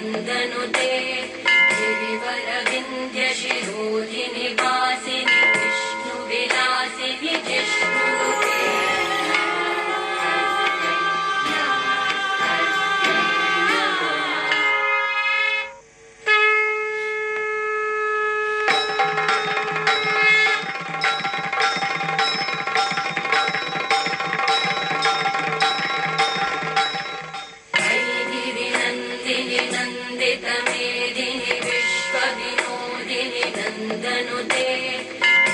नन्दनुते गिरिवरविन्द्यशिरोधिनि वासिनि विष्णुविलासिनि जिष्णुनुते नन्दितमेदिनि विश्वविनोदिनि नन्दनुते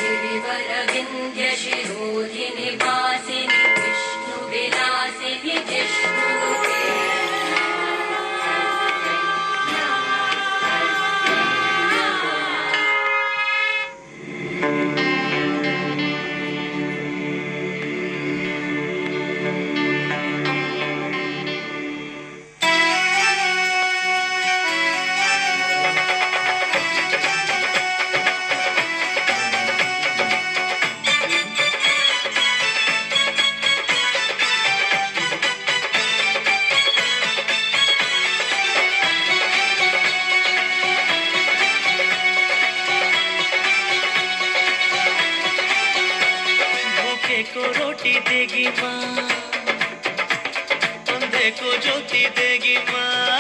गिरिवरविन्द्यशिरोधिनि वासिनि विष्णुविलासिनि जिष्णुनुते को रोटी देगी माँ, अंधे को ज्योति देगी माँ।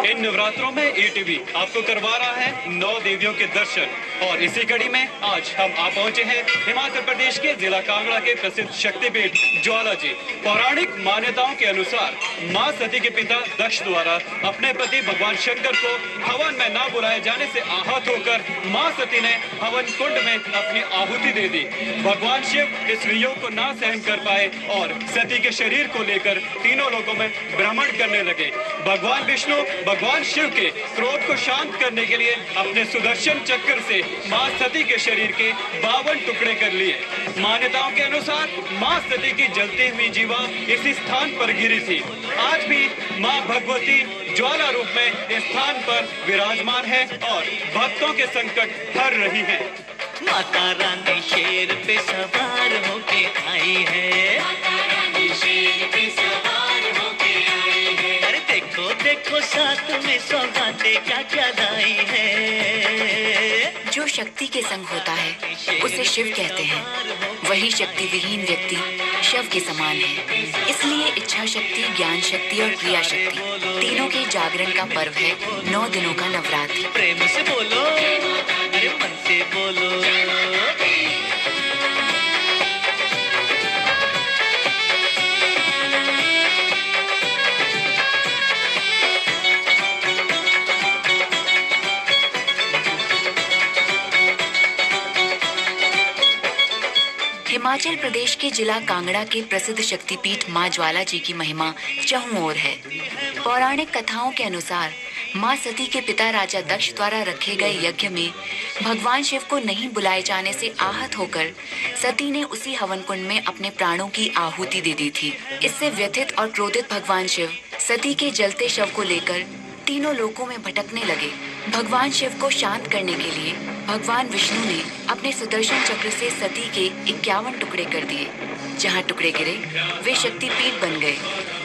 इन नवरात्रों में ईटीवी आपको करवा रहा है 9 देवियों के दर्शन और इसी कड़ी में आज हम आ पहुंचे हैं हिमाचल प्रदेश के जिला कांगड़ा के प्रसिद्ध शक्तिपीठ ज्वाला जी। पौराणिक मान्यताओं के अनुसार मां सती के पिता दक्ष द्वारा अपने पति भगवान शंकर को हवन में न बुलाए जाने से आहत होकर मां सती ने हवन कुंड में अपनी आहुति दे दी। भगवान शिव इस वियोग को ना सहन कर पाए और सती के शरीर को लेकर तीनों लोगों में भ्रमण करने लगे। भगवान विष्णु भगवान शिव के क्रोध को शांत करने के लिए अपने सुदर्शन चक्र से मां सती के शरीर के 52 टुकड़े कर लिए। मान्यताओं के अनुसार मां सती की जलती हुई जीवा इसी स्थान पर गिरी थी। आज भी मां भगवती ज्वाला रूप में इस स्थान पर विराजमान है और भक्तों के संकट हर रही है। माता रानी शेर पे सवार होके आई है, माता रानी शेर पे सवार होके आई है। अरे देखो देखो साथ में सौगातें क्या क्या लाई है। जो शक्ति के संग होता है उसे शिव कहते हैं। वही शक्ति विहीन व्यक्ति शव के समान है। इसलिए इच्छा शक्ति, ज्ञान शक्ति और क्रिया शक्ति तीनों के जागरण का पर्व है 9 दिनों का नवरात्रि। प्रेम से बोलो, अरे मन से बोलो। हिमाचल प्रदेश के जिला कांगड़ा के प्रसिद्ध शक्तिपीठ मां ज्वाला जी की महिमा चहुं ओर है। पौराणिक कथाओं के अनुसार मां सती के पिता राजा दक्ष द्वारा रखे गए यज्ञ में भगवान शिव को नहीं बुलाए जाने से आहत होकर सती ने उसी हवन कुंड में अपने प्राणों की आहुति दे दी थी। इससे व्यथित और क्रोधित भगवान शिव सती के जलते शव को लेकर तीनों लोकों में भटकने लगे। भगवान शिव को शांत करने के लिए भगवान विष्णु ने अपने सुदर्शन चक्र से सती के 51 टुकड़े कर दिए। जहाँ टुकड़े गिरे वे शक्तिपीठ बन गए।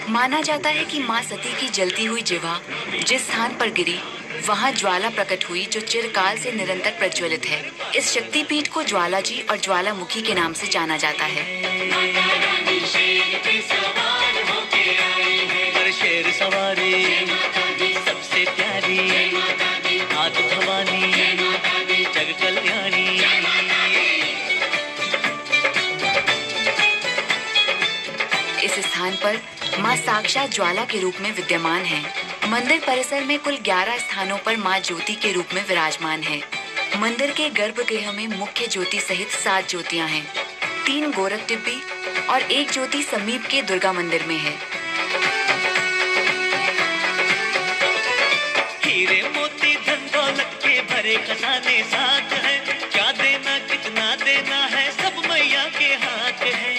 माना जाता है कि माँ सती की जलती हुई जिह्वा जिस स्थान पर गिरी वहाँ ज्वाला प्रकट हुई जो चिरकाल से निरंतर प्रज्वलित है। इस शक्तिपीठ को ज्वाला जी और ज्वालामुखी के नाम से जाना जाता है। शेर सवारी सबसे प्यारी नाथ भवानी जग कल्याणी। इस स्थान पर मां साक्षात ज्वाला के रूप में विद्यमान है। मंदिर परिसर में कुल 11 स्थानों पर मां ज्योति के रूप में विराजमान है। मंदिर के गर्भगृह में मुख्य ज्योति सहित 7 ज्योतियां हैं। 3 गोरख टिब्बी और 1 ज्योति समीप के दुर्गा मंदिर में है। हीरे मोती धन दौलत के भरे खजाने साथ है। क्या देना कितना देना है सब मैया के हाथ है।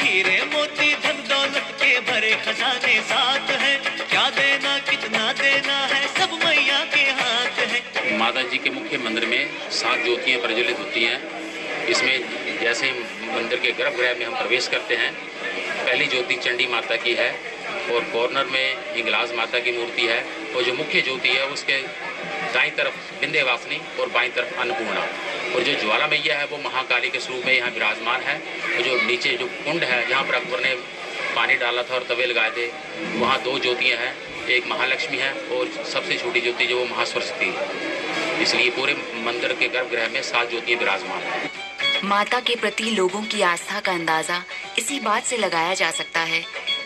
हीरे मोती धन दौलत के भरे खजाने साथ है। क्या देना कितना देना है सब मैया के हाथ है। माता जी के मुख्य मंदिर में 7 ज्योतियां प्रज्वलित होती हैं इसमें जैसे मंदिर के गर्भगृह में हम प्रवेश करते हैं, पहली ज्योति चंडी माता की है और कॉर्नर में हिंगलाज माता की मूर्ति है और जो मुख्य ज्योति है उसके दाईं तरफ विंध्यवासिनी और बाईं तरफ अन्नपूर्णा, और जो ज्वाला मैया है वो महाकाली के स्वरूप में यहाँ विराजमान है। और जो नीचे जो कुंड है जहाँ पर अकबर ने पानी डाला था और तवे लगाए थे, वहाँ 2 ज्योतियाँ हैं, एक महालक्ष्मी है और सबसे छोटी ज्योति जो वो महासरस्वती है। इसलिए पूरे मंदिर के गर्भगृह में 7 ज्योतियाँ विराजमान हैं। माता के प्रति लोगों की आस्था का अंदाजा इसी बात से लगाया जा सकता है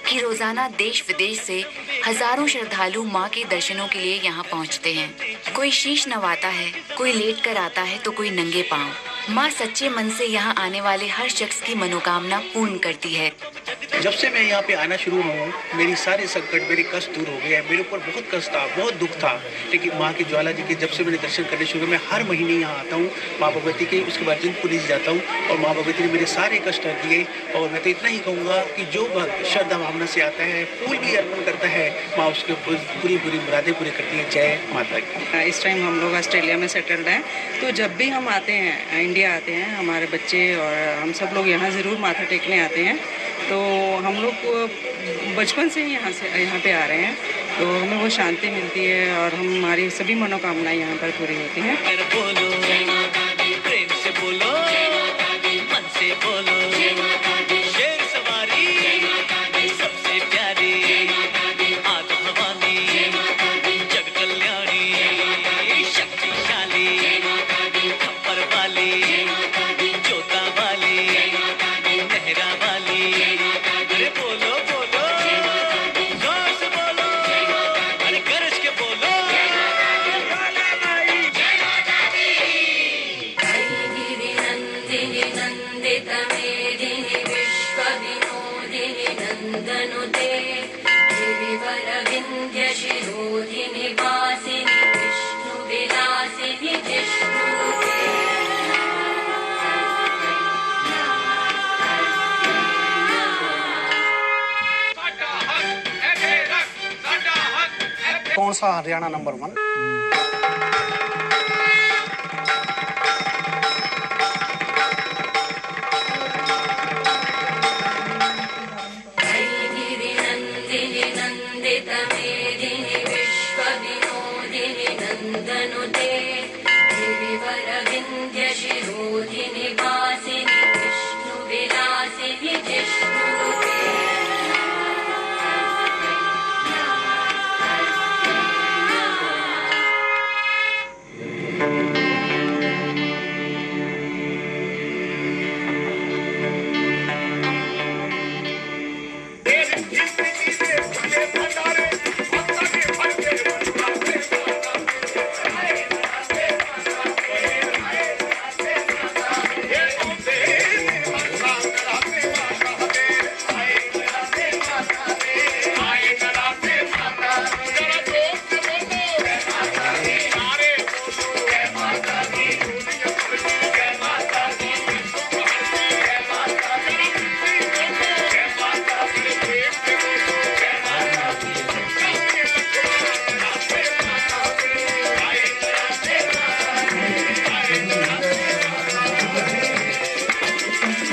कि रोजाना देश विदेश से हजारों श्रद्धालु मां के दर्शनों के लिए यहां पहुंचते हैं। कोई शीश नवाता है, कोई लेट कर आता है तो कोई नंगे पांव। मां सच्चे मन से यहां आने वाले हर शख्स की मनोकामना पूर्ण करती है। जब से मैं यहाँ पे आना शुरू हुआ हूँ, मेरी सारे संकट, मेरे कष्ट दूर हो गए हैं। मेरे ऊपर बहुत कष्ट था, बहुत दुख था, लेकिन माँ की ज्वाला जी के जब से मैंने दर्शन करने शुरू, मैं हर महीने यहाँ आता हूँ माँ भगवती के, उसके बाद जिंदपुरी जाता हूँ और माँ भगवती ने मेरे सारे कष्ट हर दिए। और मैं तो इतना ही कहूँगा कि जो भक्त श्रद्धा भावना से आता है, फूल भी अर्पण करता है, माँ उसके पूरी मुरादें पूरी करती है। जय माता की। इस टाइम हम लोग ऑस्ट्रेलिया में सेटल्ड हैं, तो जब भी हम आते हैं, इंडिया आते हैं, हमारे बच्चे और हम सब लोग यहाँ ज़रूर माथा टेकने आते हैं। तो हम लोग बचपन से ही यहाँ पे आ रहे हैं, तो हमें वो शांति मिलती है और हमारी सभी मनोकामनाएं यहाँ पर पूरी होती हैं। बोलो प्रेम से बोलो, मन से बोलो, शेर सवारी सबसे प्यारी, आग भवानी जग कल्याणी, शक्तिशाली खप्पर वाली, जोता वाली, मेहरा वाली। अरे बोलो बोलो, जोर से बोलो, अरे गरज के बोलो। गिरिनन्दिनि नन्दितमेदिनि विश्वविनोदिनि नन्दनुते गिरिवरविन्ध्यशिरोधिनि वासिनि विष्णुविलासिनि जिष्णुनुते। कौन सा हरियाणा नंबर 1? गिरिनन्दिनि नन्दितमेदिनि विश्वविनोदिनि नन्दनुते गिरिवरविन्ध्यशिरोधिनि वासिनि विष्णुविलासिनि जिष्णुनुते।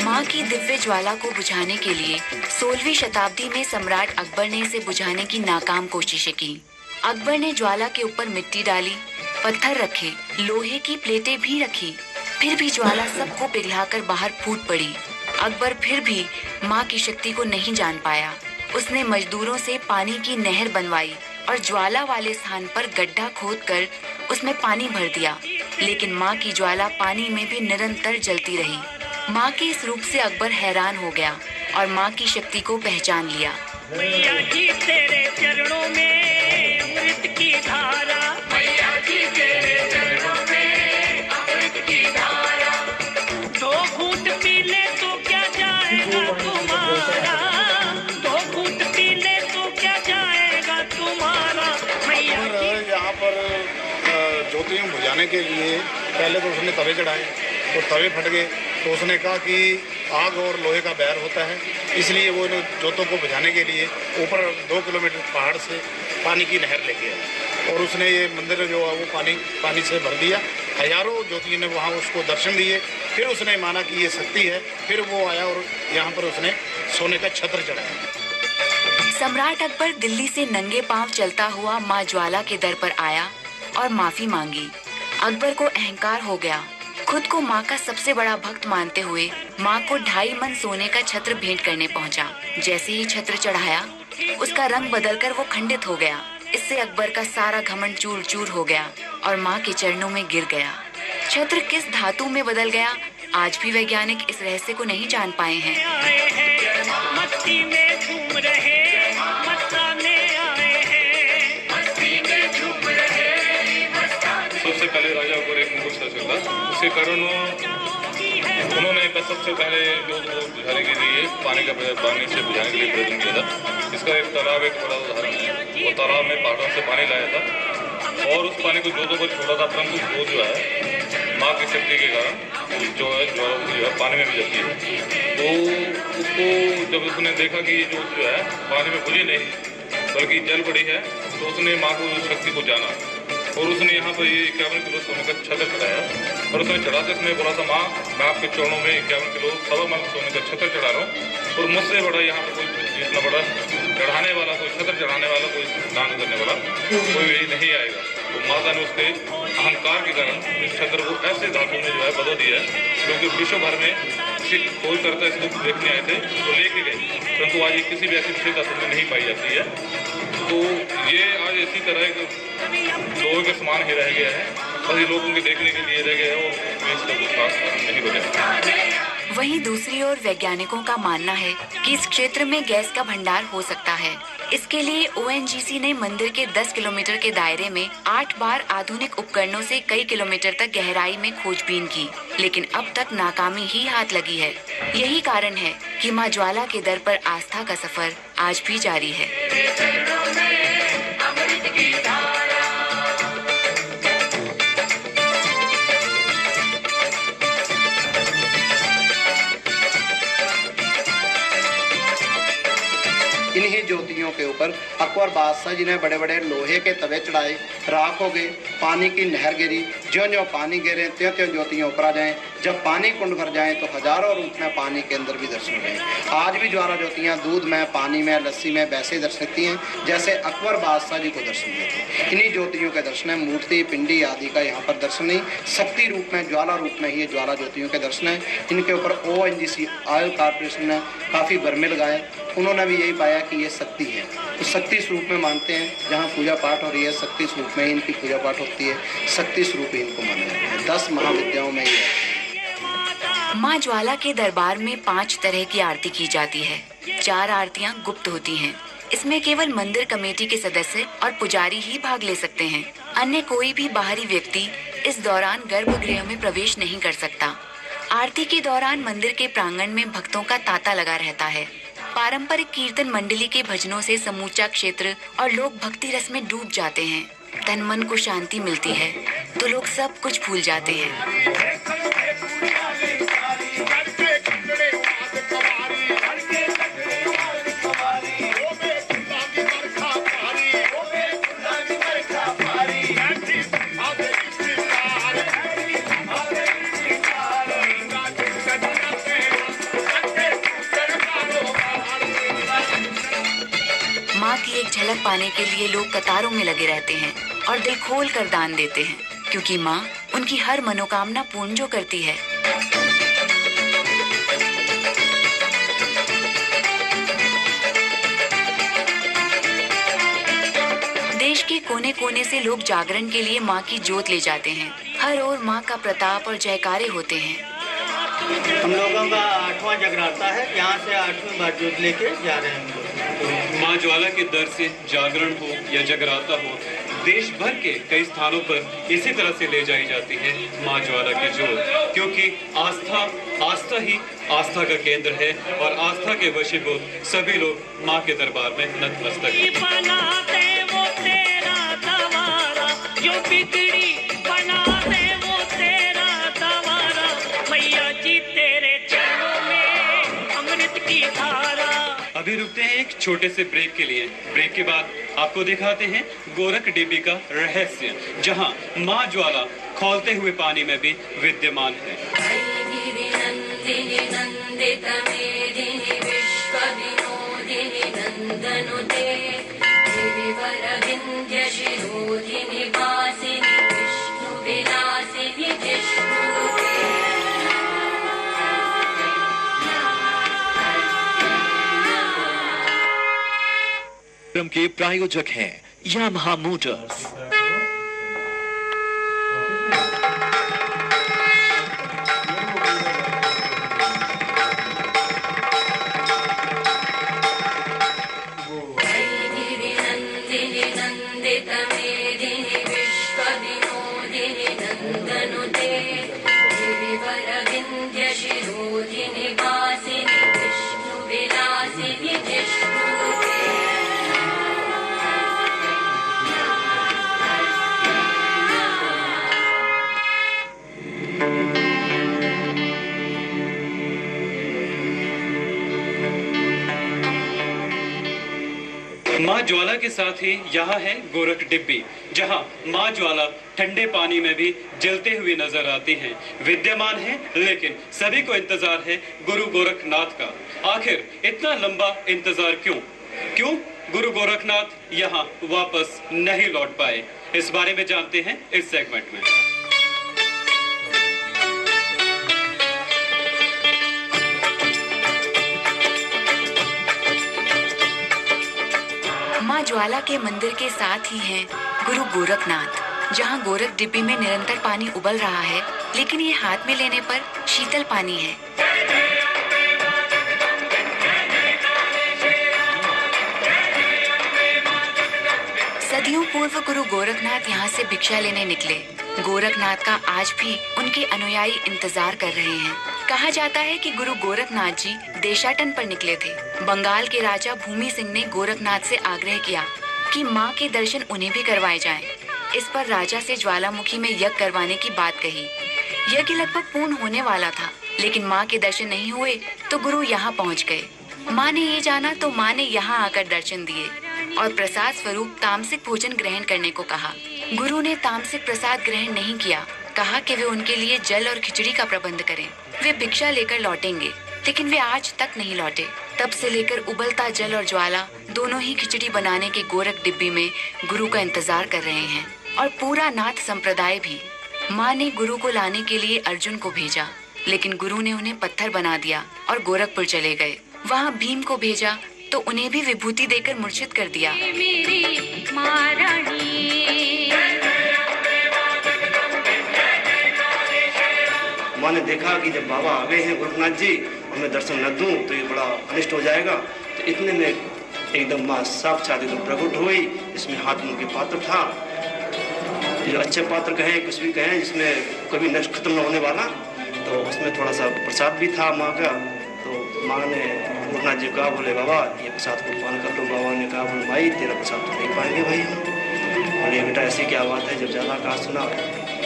मां की दिव्य ज्वाला को बुझाने के लिए 16वीं शताब्दी में सम्राट अकबर ने इसे बुझाने की नाकाम कोशिशें की। अकबर ने ज्वाला के ऊपर मिट्टी डाली, पत्थर रखे, लोहे की प्लेटें भी रखी, फिर भी ज्वाला सबको पिघलाकर बाहर फूट पड़ी। अकबर फिर भी मां की शक्ति को नहीं जान पाया। उसने मजदूरों से पानी की नहर बनवाई और ज्वाला वाले स्थान पर गड्ढा खोदकर उसमें पानी भर दिया, लेकिन मां की ज्वाला पानी में भी निरंतर जलती रही। मां के इस रूप से अकबर हैरान हो गया और मां की शक्ति को पहचान लिया। मैया जी तेरे चरणों में अमृत की धारा, मैया जी तेरे चरणों में अमृत की धारा, 2 घूंट पी ले तो क्या जाएगा तुम्हारा, 2 घूंट पी ले तो क्या जाएगा तुम्हारा। मैया जी यहाँ पर ज्योति बुझाने के लिए पहले तो उसने तवे चढ़ाए तो तवे फट गए, तो उसने कहा कि आग और लोहे का बैर होता है, इसलिए वो ज्योतों को बुझाने के लिए ऊपर 2 किलोमीटर पहाड़ से पानी की नहर लेके आए और उसने ये मंदिर जो है वो पानी से भर दिया। हजारों ज्योतियों ने वहाँ उसको दर्शन दिए। फिर उसने माना कि ये शक्ति है। फिर वो आया और यहाँ पर उसने सोने का छत्र चढ़ाया। सम्राट अकबर दिल्ली से नंगे पांव चलता हुआ माँ ज्वाला के दर पर आया और माफी मांगी। अकबर को अहंकार हो गया। खुद को माँ का सबसे बड़ा भक्त मानते हुए माँ को 2.5 मन सोने का छत्र भेंट करने पहुँचा। जैसे ही छत्र चढ़ाया, उसका रंग बदलकर वो खंडित हो गया। इससे अकबर का सारा घमंड चूर चूर हो गया और माँ के चरणों में गिर गया। छत्र किस धातु में बदल गया, आज भी वैज्ञानिक इस रहस्य को नहीं जान पाए हैं। मस्ती में झूम रहे, मस्ताने आए हैं, मस्ती में झूम रहे, मस्ताने। सबसे पहले राजा अकबर एक मुकुट सा चला, उसके कारण उन्होंने सबसे पहले जो बुझाने के लिए पानी से बुझाने के लिए प्रयत्न किया था। इसका एक तालाब एक बड़ा उदाहरण है। वो तालाब में पहाड़ों से पानी लाया था और उस पानी को जो छोड़ा था, परंतु वो जो है माँ की शक्ति के कारण जो है पानी में भी जाती है। तो उसको जब उसने देखा कि जो है पानी में बुझी नहीं बल्कि जल पड़ी है, तो उसने माँ को शक्ति को जाना और उसने यहाँ पर ये 51 किलो सोने का छत्र चढ़ाया। और उसने चढ़ाते समय बोला था, माँ मैं आपके चरणों में 51 किलो 1.25 मन सोने का छत्र चढ़ा रहा हूँ और मुझसे बड़ा यहाँ पर कोई इतना बड़ा चढ़ाने वाला, कोई छत्र चढ़ाने वाला, कोई दान करने वाला कोई भी नहीं आएगा। तो माता ने उसके अहंकार के कारण इस छत्र को ऐसे धातु में जो है बदल दिया, क्योंकि विश्व भर में कोई करता इसको देखने आए थे तो लेके गए, परंतु आज ये किसी भी ऐसी विशेष धातु में नहीं पाई जाती है। तो ये आज इसी तरह लोगों के समान ही रह गया है, बस ये लोगों के देखने के लिए रह गया है और इसका विश्वास नहीं बचा। वहीं दूसरी ओर वैज्ञानिकों का मानना है कि इस क्षेत्र में गैस का भंडार हो सकता है। इसके लिए ONGC ने मंदिर के 10 किलोमीटर के दायरे में 8 बार आधुनिक उपकरणों से कई किलोमीटर तक गहराई में खोजबीन की, लेकिन अब तक नाकामी ही हाथ लगी है। यही कारण है कि माँ ज्वाला के दर पर आस्था का सफर आज भी जारी है। इन्हीं ज्योतियों के ऊपर अकबर बादशाह जी ने बड़े बड़े लोहे के तवे चढ़ाए, राख हो गए, पानी की नहर गिरी, ज्यों-ज्यों पानी गिरे त्यों-त्यों ज्योतियाँ ऊपर आ जाएं। जब पानी कुंड भर जाएं तो हजारों रूप में पानी के अंदर भी दर्शन होते। आज भी ज्वाला ज्योतियाँ दूध में, पानी में, लस्सी में वैसे दर्शन देती हैं जैसे अकबर बादशाह जी को दर्शन देते। इन्हीं ज्योतियों के दर्शन है, मूर्ति पिंडी आदि का यहाँ पर दर्शन नहीं, शक्ति रूप में, ज्वाला रूप में ही ज्वाला ज्योतियों के दर्शन है। इनके ऊपर ONGC ऑयल कॉर्पोरेशन ने काफ़ी बर्मे लगाए। उन्होंने भी यही पाया कि ये शक्ति है, तो शक्ति स्वरूप में मानते हैं। जहाँ पूजा पाठ हो रही है शक्ति स्वरूप में इनकी पूजा पाठ होती है, शक्ति स्वरूप ही इनको माना जाता है। 10 महाविद्याओं में ये माँ ज्वाला के दरबार में 5 तरह की आरती की जाती है। 4 आरतियाँ गुप्त होती हैं। इसमें केवल मंदिर कमेटी के सदस्य और पुजारी ही भाग ले सकते हैं। अन्य कोई भी बाहरी व्यक्ति इस दौरान गर्भगृह में प्रवेश नहीं कर सकता। आरती के दौरान मंदिर के प्रांगण में भक्तों का तांता लगा रहता है। पारंपरिक कीर्तन मंडली के भजनों से समूचा क्षेत्र और लोग भक्ति रस में डूब जाते हैं। तन मन को शांति मिलती है तो लोग सब कुछ भूल जाते हैं। माँ की एक झलक पाने के लिए लोग कतारों में लगे रहते हैं और दिल खोल कर दान देते हैं, क्योंकि माँ उनकी हर मनोकामना पूर्ण जो करती है। देश के कोने कोने से लोग जागरण के लिए माँ की जोत ले जाते हैं। हर ओर माँ का प्रताप और जयकारे होते हैं। हम लोगों का 8वां जगराता है, यहाँ से 8वीं बार जोत लेके जा रहे हैं। माँ ज्वाला के दर से जागरण हो या जगराता हो, देश भर के कई स्थानों पर इसी तरह से ले जाई जाती है माँ ज्वाला की जोत, क्योंकि आस्था ही आस्था का केंद्र है और आस्था के वशीभूत सभी लोग माँ के दरबार में नतमस्तक हैं। अभी रुकते हैं एक छोटे से ब्रेक के लिए। ब्रेक के बाद आपको दिखाते हैं गोरख डिब्बी का रहस्य, जहां मां ज्वाला खौलते हुए पानी में भी विद्यमान है। गिरिनन्दिनि नन्दितमेदिनि विश्वविनोदिनि नन्दनुते गिरिवरविन्द्यशिरोधिनि वासिनि विष्णुविलासिनि जिष्णुनुते। के प्रायोजक हैं यामाहा मोटर्स। गिरिनन्दिनि नन्दितमेदिनि विश्वविनोदिनि नन्दनुते गिरिवरविन्द्यशिरोधिनि वासिनि विष्णुविलासिनि जिष्णुनुते। मां ज्वाला के साथ ही यहाँ है गोरख डिब्बी, जहाँ मां ज्वाला ठंडे पानी में भी जलते हुए नजर आती हैं, विद्यमान है। लेकिन सभी को इंतजार है गुरु गोरखनाथ का। आखिर इतना लंबा इंतजार क्यों गुरु गोरखनाथ यहाँ वापस नहीं लौट पाए? इस बारे में जानते हैं इस सेगमेंट में। मां ज्वाला के मंदिर के साथ ही है गुरु गोरखनाथ, जहां गोरख डिब्बी में निरंतर पानी उबल रहा है, लेकिन ये हाथ में लेने पर शीतल पानी है। सदियों पूर्व गुरु गोरखनाथ यहाँ से भिक्षा लेने निकले। गोरखनाथ का आज भी उनके अनुयायी इंतजार कर रहे हैं। कहा जाता है कि गुरु गोरखनाथ जी देशाटन पर निकले थे। बंगाल के राजा भूमि सिंह ने गोरखनाथ से आग्रह किया कि मां के दर्शन उन्हें भी करवाए जाएं। इस पर राजा से ज्वालामुखी में यज्ञ करवाने की बात कही। यज्ञ लगभग पूर्ण होने वाला था, लेकिन मां के दर्शन नहीं हुए तो गुरु यहाँ पहुँच गए। मां ने ये जाना तो मां ने यहाँ आकर दर्शन दिए और प्रसाद स्वरूप तामसिक भोजन ग्रहण करने को कहा। गुरु ने तामसिक प्रसाद ग्रहण नहीं किया, कहा कि वे उनके लिए जल और खिचड़ी का प्रबंध करें। वे भिक्षा लेकर लौटेंगे, लेकिन वे आज तक नहीं लौटे। तब से लेकर उबलता जल और ज्वाला दोनों ही खिचड़ी बनाने के गोरख डिब्बी में गुरु का इंतजार कर रहे हैं, और पूरा नाथ संप्रदाय भी। माँ ने गुरु को लाने के लिए अर्जुन को भेजा, लेकिन गुरु ने उन्हें पत्थर बना दिया और गोरखपुर चले गए। वहाँ भीम को भेजा तो उन्हें भी विभूति देकर मूर्छित कर दिया। मेरी महारानी माँ ने देखा कि जब बाबा आ गए हैं गोरखनाथ जी और मैं दर्शन न दूं तो ये बड़ा अनिष्ट हो जाएगा। तो इतने में एकदम माँ साक्षात एकदम प्रकट हो गई। इसमें हाथ मुँह के पात्र था, जो अच्छे पात्र कहें कुछ भी कहें, जिसमें कभी नष्ट खत्म न होने वाला। तो उसमें थोड़ा सा प्रसाद भी था माँ का। तो माँ ने गोरखनाथ जी कहा, बोले बाबा ये प्रसाद को पान कर लो। बाबा ने कहा, बोले भाई तेरा प्रसाद तो नहीं पाएंगे भाई हम। बोले बेटा ऐसी क्या बात है? जब ज़्यादा कहा सुना,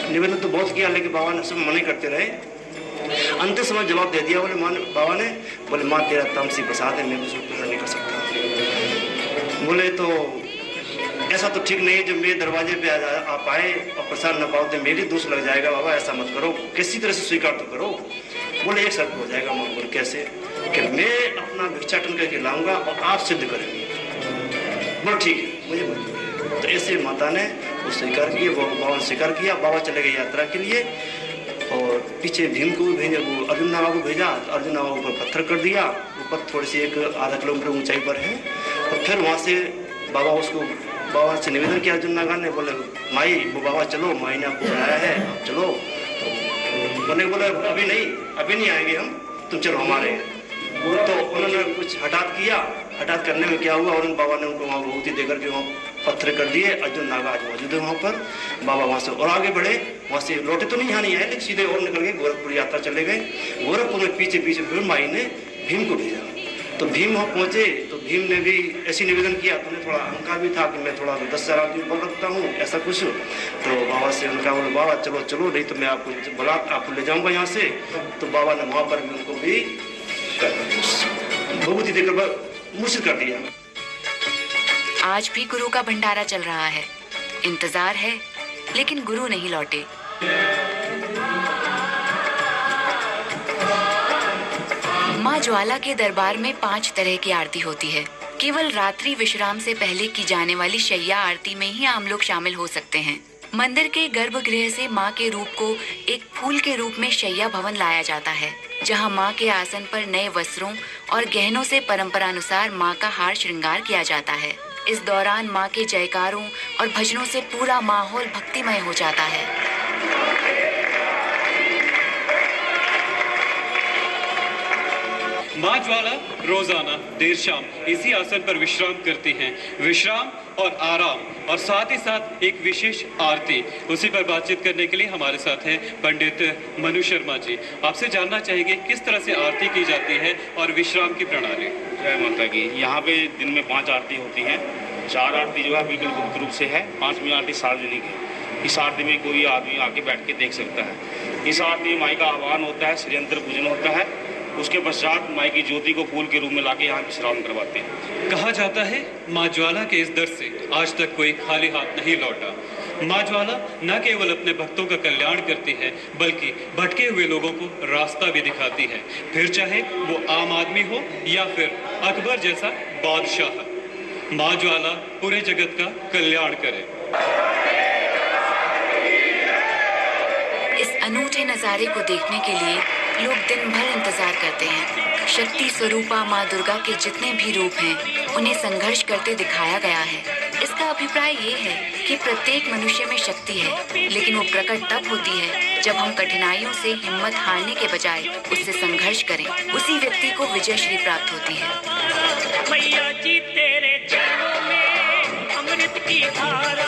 निवेदन तो बहुत किया, लेकिन बाबा ने सब मना करते रहे। अंतिम समय जवाब दे दिया, बोले बाबा ने, बोले माँ तेरा तामसिक प्रसाद है, मैं उसको ग्रहण नहीं कर सकता। बोले तो ऐसा तो ठीक नहीं है, जब मेरे दरवाजे पे आप आए और प्रसाद न पाओ तो मेरी दोष लग जाएगा। बाबा ऐसा मत करो, किसी तरह से स्वीकार तो करो। बोले एक शर्त हो जाएगा माँ। बोले कैसे? कि मैं अपना भिक्षाटन करके लाऊंगा और आप सिद्ध करेंगे। बोले ठीक है, मुझे मंजूर है। तो ऐसे माता ने वो स्वीकार किया, वो बाबा ने स्वीकार किया। बाबा चले गए यात्रा के लिए और पीछे भीम को भी भेजा, वो अर्जुन नावा को भेजा। अर्जुन नावा ऊपर पत्थर कर दिया, ऊपर थोड़ी सी एक आधा किलोमीटर ऊंचाई पर है। और फिर वहाँ से बाबा से निवेदन किया अर्जुन नागा ने। बोले माई वो बाबा चलो, माई ने आपको बुलाया है, आप चलो। तो बोले अभी नहीं आएंगे हम, तुम चलो हमारे। तो उन्होंने कुछ हठात करने में क्या हुआ, और उन बाबा ने उनको वहाँ विभूति देकर के वहाँ पत्थर कर दिए। अर्जुन नागा आज मौजूद है वहाँ पर। बाबा वहाँ से और आगे बढ़े, वहाँ से लौटे तो यहाँ नहीं आए, लेकिन सीधे और निकल गए, गोरखपुर यात्रा चले गए। गोरखपुर में पीछे फिर माई ने भीम को भेजा। तो भीम वहाँ पहुँचे तो भीम ने भी ऐसी निवेदन किया। तो उन्हें थोड़ा अहंकार भी था कि मैं थोड़ा 10,000 आदमी बोल रखता हूँ, ऐसा कुछ। तो बाबा से उनका बोले बाबा चलो नहीं तो मैं आपको ले जाऊँगा यहाँ से। तो बाबा ने वहाँ पर भी उनको भी विभूति देकर मुश्किल कर दिया। आज भी गुरु का भंडारा चल रहा है। इंतजार है, लेकिन गुरु नहीं लौटे। माँ ज्वाला के दरबार में 5 तरह की आरती होती है। केवल रात्रि विश्राम से पहले की जाने वाली शैया आरती में ही आम लोग शामिल हो सकते हैं। मंदिर के गर्भगृह से माँ के रूप को एक फूल के रूप में शैया भवन लाया जाता है, जहाँ माँ के आसन पर नए वस्त्रों और गहनों से परंपरानुसार माँ का हार श्रृंगार किया जाता है। इस दौरान माँ के जयकारों और भजनों से पूरा माहौल भक्तिमय हो जाता है। माँ ज्वाला रोजाना देर शाम इसी आसन पर विश्राम करती हैं। विश्राम और आराम और साथ ही साथ एक विशेष आरती, उसी पर बातचीत करने के लिए हमारे साथ हैं पंडित मनु शर्मा जी। आपसे जानना चाहेंगे किस तरह से आरती की जाती है और विश्राम की प्रणाली। जय माता की। यहाँ पे दिन में 5 आरती होती हैं। 4 आरती जो है बिल्कुल गुप्त रूप से है, 5वीं आरती सार्वजनिक है। इस आरती में कोई आदमी आके बैठ के देख सकता है। इस आरती में माई का आह्वान होता है, श्रीयंत्र पूजन होता है। उसके पश्चात माई की ज्योति को फूल के रूप में लाके यहाँ विश्राम करवाते हैं। कहा जाता है माँ ज्वाला के इस दर से आज तक कोई खाली हाथ नहीं लौटा। माँ ज्वाला न केवल अपने भक्तों का कल्याण करती है, बल्कि भटके हुए लोगों को रास्ता भी दिखाती है, फिर चाहे वो आम आदमी हो या फिर अकबर जैसा बादशाह। माँ ज्वाला पूरे जगत का कल्याण करे। इस अनूठे नजारे को देखने के लिए लोग दिन भर इंतजार करते हैं। शक्ति स्वरूपा माँ दुर्गा के जितने भी रूप हैं, उन्हें संघर्ष करते दिखाया गया है। इसका अभिप्राय ये है कि प्रत्येक मनुष्य में शक्ति है, लेकिन वो प्रकट तब होती है जब हम कठिनाइयों से हिम्मत हारने के बजाय उससे संघर्ष करें। उसी व्यक्ति को विजय श्री प्राप्त होती है। मैया जी तेरे चरणों में अमृत की धारा